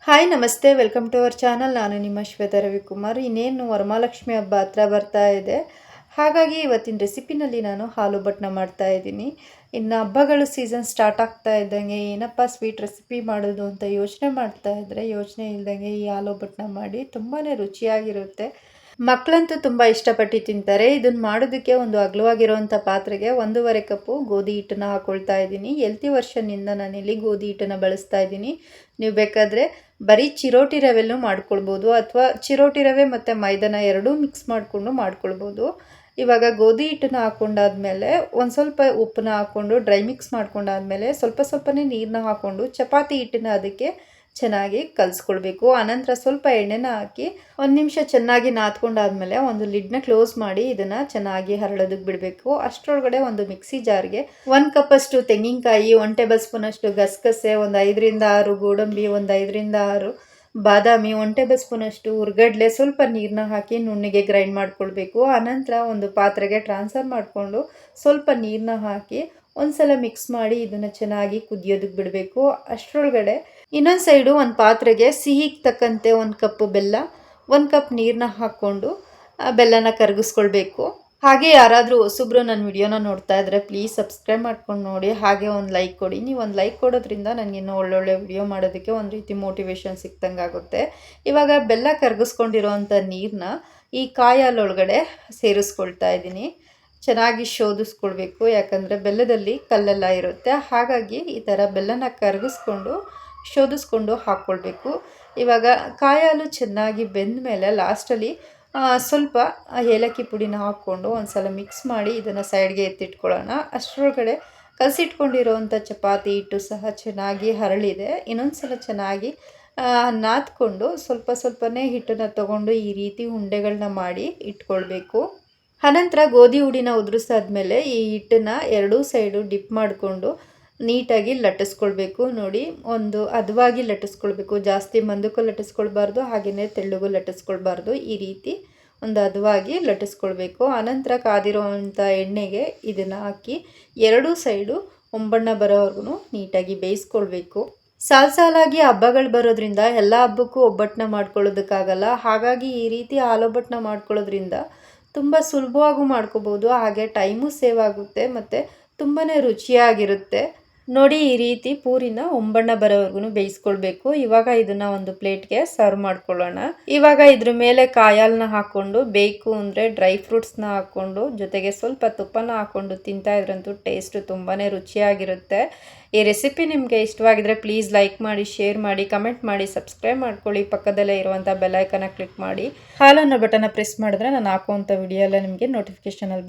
Hi ನಮಸ್ತೆ, welcome to our channel. ನಾನು ನಿಮ್ಮ ಶ್ವೇತಾ ರವಿಕುಮಾರ್. ಇನ್ನೇನು ವರಮಹಾಲಕ್ಷ್ಮಿ ಹಬ್ಬ ಹತ್ರ ಬರ್ತಾ ಇದೆ. ಹಾಗಾಗಿ ಇವತ್ತಿನ ರೆಸಿಪಿನಲ್ಲಿ ನಾನು ಆಲೂಬಟ್ನ ಮಾಡ್ತಾ ಇದ್ದೀನಿ. ಇನ್ನು ಹಬ್ಬಗಳು ಸೀಸನ್ ಸ್ಟಾರ್ಟ್ ಆಗ್ತಾ ಇದ್ದಂಗೆ ಏನಪ್ಪ ಸ್ವೀಟ್ ರೆಸಿಪಿ ಮಾಡೋದು ಅಂತ ಯೋಚನೆ ಮಾಡ್ತಾ ಇದ್ದರೆ ಯೋಚನೆ ಇಲ್ದಂಗೆ ಈ ಆಲೂಬಟ್ನ ಮಾಡಿ ತುಂಬಾ ರುಚಿಯಾಗಿರುತ್ತೆ. ಮಕ್ಕಳಂತೂ ತುಂಬ ಇಷ್ಟಪಟ್ಟು ತಿಂತಾರೆ. ಇದನ್ನು ಮಾಡೋದಕ್ಕೆ ಒಂದು ಅಗಲವಾಗಿರುವಂಥ ಪಾತ್ರೆಗೆ 1.5 ಕಪ್ಪು ಗೋಧಿ ಹಿಟ್ಟನ್ನು ಹಾಕ್ಕೊಳ್ತಾ ಇದ್ದೀನಿ. ಹೆಲ್ತಿ ವರ್ಷನ್ನಿಂದ ನಾನಿಲ್ಲಿ ಗೋಧಿ ಹಿಟ್ಟನ್ನು ಬಳಸ್ತಾ ಇದ್ದೀನಿ. ನೀವು ಬೇಕಾದರೆ ಬರೀ ಚಿರೋಟಿ ರವೆಲ್ಲೂ ಮಾಡ್ಕೊಳ್ಬೋದು, ಅಥವಾ ಚಿರೋಟಿ ರವೆ ಮತ್ತು ಮೈದಾನ ಎರಡೂ ಮಿಕ್ಸ್ ಮಾಡಿಕೊಂಡು ಮಾಡ್ಕೊಳ್ಬೋದು. ಇವಾಗ ಗೋಧಿ ಹಿಟ್ಟನ್ನು ಹಾಕ್ಕೊಂಡಾದ್ಮೇಲೆ ಒಂದು ಸ್ವಲ್ಪ ಉಪ್ಪನ್ನ ಹಾಕ್ಕೊಂಡು ಡ್ರೈ ಮಿಕ್ಸ್ ಮಾಡ್ಕೊಂಡಾದ್ಮೇಲೆ ಸ್ವಲ್ಪನೇ ನೀರನ್ನ ಹಾಕ್ಕೊಂಡು ಚಪಾತಿ ಹಿಟ್ಟನ್ನು ಅದಕ್ಕೆ ಚೆನ್ನಾಗಿ ಕಲಿಸ್ಕೊಳ್ಬೇಕು. ಆನಂತರ ಸ್ವಲ್ಪ ಎಣ್ಣೆನ ಹಾಕಿ 1 ನಿಮಿಷ ಚೆನ್ನಾಗಿ ನಾದ್ಕೊಂಡಾದ್ಮೇಲೆ ಒಂದು ಲಿಡ್ನ ಕ್ಲೋಸ್ ಮಾಡಿ ಇದನ್ನು ಚೆನ್ನಾಗಿ ಹರಳೋದಕ್ಕೆ ಬಿಡಬೇಕು. ಅಷ್ಟರೊಳಗಡೆ ಒಂದು ಮಿಕ್ಸಿ ಜಾರ್ಗೆ 1 ಕಪ್ಪಷ್ಟು ತೆಂಗಿನಕಾಯಿ, 1 ಟೇಬಲ್ ಸ್ಪೂನಷ್ಟು ಗಸಗಸೆ, ಒಂದು 5ರಿಂದ 6 ಗೋಡಂಬಿ, ಒಂದು 5ರಿಂದ 6 ಬಾದಾಮಿ, 1 ಟೇಬಲ್ ಸ್ಪೂನಷ್ಟು ಹುರ್ಗಡ್ಲೆ, ಸ್ವಲ್ಪ ನೀರನ್ನ ಹಾಕಿ ನುಣ್ಣಗೆ ಗ್ರೈಂಡ್ ಮಾಡ್ಕೊಳ್ಬೇಕು. ಆನಂತರ ಒಂದು ಪಾತ್ರೆಗೆ ಟ್ರಾನ್ಸ್ಫರ್ ಮಾಡಿಕೊಂಡು ಸ್ವಲ್ಪ ನೀರನ್ನ ಹಾಕಿ ಒಂದ್ಸಲ ಮಿಕ್ಸ್ ಮಾಡಿ ಇದನ್ನು ಚೆನ್ನಾಗಿ ಕುದಿಯೋದಕ್ಕೆ ಬಿಡಬೇಕು. ಅಷ್ಟರೊಳಗಡೆ ಇನ್ನೊಂದು ಸೈಡು ಒಂದು ಪಾತ್ರೆಗೆ ಸಿಹಿಗೆ ತಕ್ಕಂತೆ 1 ಕಪ್ ಬೆಲ್ಲ, 1 ಕಪ್ ನೀರನ್ನ ಹಾಕ್ಕೊಂಡು ಬೆಲ್ಲನ ಕರಗಿಸ್ಕೊಳ್ಬೇಕು. ಹಾಗೆ ಯಾರಾದರೂ ಹೊಸಬ್ರು ನನ್ನ ವಿಡಿಯೋನ ನೋಡ್ತಾ ಇದ್ದರೆ ಪ್ಲೀಸ್ ಸಬ್ಸ್ಕ್ರೈಬ್ ಮಾಡ್ಕೊಂಡು ನೋಡಿ, ಹಾಗೆ ಒಂದು ಲೈಕ್ ಕೊಡಿ. ನೀವು ಒಂದು ಲೈಕ್ ಕೊಡೋದ್ರಿಂದ ನನಗೆ ಇನ್ನೂ ಒಳ್ಳೊಳ್ಳೆ ವಿಡಿಯೋ ಮಾಡೋದಕ್ಕೆ ಒಂದು ರೀತಿ ಮೋಟಿವೇಶನ್ ಸಿಕ್ತಂಗೆ ಆಗುತ್ತೆ. ಇವಾಗ ಬೆಲ್ಲ ಕರಗಿಸ್ಕೊಂಡಿರೋವಂಥ ನೀರನ್ನ ಈ ಕಾಯಿ ಹಾಲೊಳಗಡೆ ಸೇರಿಸ್ಕೊಳ್ತಾ ಇದ್ದೀನಿ. ಚೆನ್ನಾಗಿ ಶೋಧಿಸ್ಕೊಳ್ಬೇಕು, ಯಾಕಂದರೆ ಬೆಲ್ಲದಲ್ಲಿ ಕಲ್ಲೆಲ್ಲ ಇರುತ್ತೆ. ಹಾಗಾಗಿ ಈ ಥರ ಬೆಲ್ಲನ ಕರಗಿಸ್ಕೊಂಡು ಶೋಧಿಸ್ಕೊಂಡು ಹಾಕ್ಕೊಳ್ಬೇಕು. ಇವಾಗ ಕಾಯಿ ಹಾಲು ಚೆನ್ನಾಗಿ ಬೆಂದ ಮೇಲೆ ಲಾಸ್ಟಲ್ಲಿ ಸ್ವಲ್ಪ ಏಲಕ್ಕಿ ಪುಡಿನ ಹಾಕ್ಕೊಂಡು ಒಂದು ಸಲ ಮಿಕ್ಸ್ ಮಾಡಿ ಇದನ್ನು ಸೈಡ್ಗೆ ಎತ್ತಿಟ್ಕೊಳ್ಳೋಣ. ಅಷ್ಟರೊಳಗಡೆ ಕಲಸಿಟ್ಕೊಂಡಿರೋವಂಥ ಚಪಾತಿ ಹಿಟ್ಟು ಸಹ ಚೆನ್ನಾಗಿ ಹರಳಿದೆ. ಇನ್ನೊಂದು ಸಲ ಚೆನ್ನಾಗಿ ನಾದ್ಕೊಂಡು ಸ್ವಲ್ಪನೇ ಹಿಟ್ಟನ್ನು ತೊಗೊಂಡು ಈ ರೀತಿ ಉಂಡೆಗಳನ್ನ ಮಾಡಿ ಇಟ್ಕೊಳ್ಬೇಕು. ಅನಂತರ ಗೋಧಿ ಹುಡಿನ ಉದುರಿಸಾದ್ಮೇಲೆ ಈ ಹಿಟ್ಟನ್ನು ಎರಡೂ ಸೈಡು ಡಿಪ್ ಮಾಡಿಕೊಂಡು ನೀಟಾಗಿ ಲಟ್ಟಿಸ್ಕೊಳ್ಬೇಕು. ನೋಡಿ, ಒಂದು ಹದವಾಗಿ ಲಟ್ಟಿಸ್ಕೊಳ್ಬೇಕು, ಜಾಸ್ತಿ ಮಂದಕ್ಕೂ ಲಟ್ಟಿಸ್ಕೊಳ್ಬಾರ್ದು, ಹಾಗೆಯೇ ತೆಳ್ಳಗೂ ಲಟ್ಟಿಸ್ಕೊಳ್ಬಾರ್ದು. ಈ ರೀತಿ ಒಂದು ಹದವಾಗಿ ಲಟ್ಟಿಸ್ಕೊಳ್ಬೇಕು. ಆನಂತರ ಕಾದಿರೋವಂಥ ಎಣ್ಣೆಗೆ ಇದನ್ನು ಹಾಕಿ ಎರಡೂ ಸೈಡು ಹೊಂಬಣ್ಣ ಬರೋವರೆಗೂ ನೀಟಾಗಿ ಬೇಯಿಸ್ಕೊಳ್ಬೇಕು. ಸಾಲಾಗಿ ಹಬ್ಬಗಳು ಬರೋದ್ರಿಂದ ಎಲ್ಲ ಹಬ್ಬಕ್ಕೂ ಒಬ್ಬಟ್ಟನ್ನ ಮಾಡ್ಕೊಳ್ಳೋದಕ್ಕಾಗಲ್ಲ. ಹಾಗಾಗಿ ಈ ರೀತಿ ಆಲೂಬಟ್ನ ಮಾಡ್ಕೊಳ್ಳೋದ್ರಿಂದ ತುಂಬ ಸುಲಭವಾಗೂ ಮಾಡ್ಕೋಬೋದು, ಹಾಗೆ ಟೈಮು ಸೇವ್ ಆಗುತ್ತೆ ಮತ್ತು ತುಂಬಾ ರುಚಿಯಾಗಿರುತ್ತೆ. ನೋಡಿ, ಈ ರೀತಿ ಪೂರಿನ ಹೊಂಬಣ್ಣ ಬರೋವರೆಗೂ ಬೇಯಿಸ್ಕೊಳ್ಬೇಕು. ಇವಾಗ ಇದನ್ನು ಒಂದು ಪ್ಲೇಟ್ಗೆ ಸರ್ವ್ ಮಾಡ್ಕೊಳ್ಳೋಣ. ಇವಾಗ ಇದ್ರ ಮೇಲೆ ಕಾಯಿ ಹಾಲನ್ನ ಹಾಕ್ಕೊಂಡು, ಬೇಕು ಅಂದರೆ ಡ್ರೈ ಫ್ರೂಟ್ಸ್ನ ಹಾಕ್ಕೊಂಡು, ಜೊತೆಗೆ ಸ್ವಲ್ಪ ತುಪ್ಪನ ಹಾಕ್ಕೊಂಡು ತಿಂತಾ ಇದ್ರಂತೂ ಟೇಸ್ಟು ತುಂಬಾ ರುಚಿಯಾಗಿರುತ್ತೆ. ಈ ರೆಸಿಪಿ ನಿಮಗೆ ಇಷ್ಟವಾಗಿದ್ದರೆ ಪ್ಲೀಸ್ ಲೈಕ್ ಮಾಡಿ, ಶೇರ್ ಮಾಡಿ, ಕಮೆಂಟ್ ಮಾಡಿ, ಸಬ್ಸ್ಕ್ರೈಬ್ ಮಾಡ್ಕೊಳ್ಳಿ. ಪಕ್ಕದಲ್ಲೇ ಇರುವಂಥ ಬೆಲ್ ಐಕನ್ನ ಕ್ಲಿಕ್ ಮಾಡಿ ಹಾಲನ್ನು ಬಟನ್ನ ಪ್ರೆಸ್ ಮಾಡಿದ್ರೆ ನಾನು ಹಾಕುವಂಥ ವಿಡಿಯೋ ಎಲ್ಲ ನಿಮಗೆ ನೋಟಿಫಿಕೇಷನಲ್ಲಿ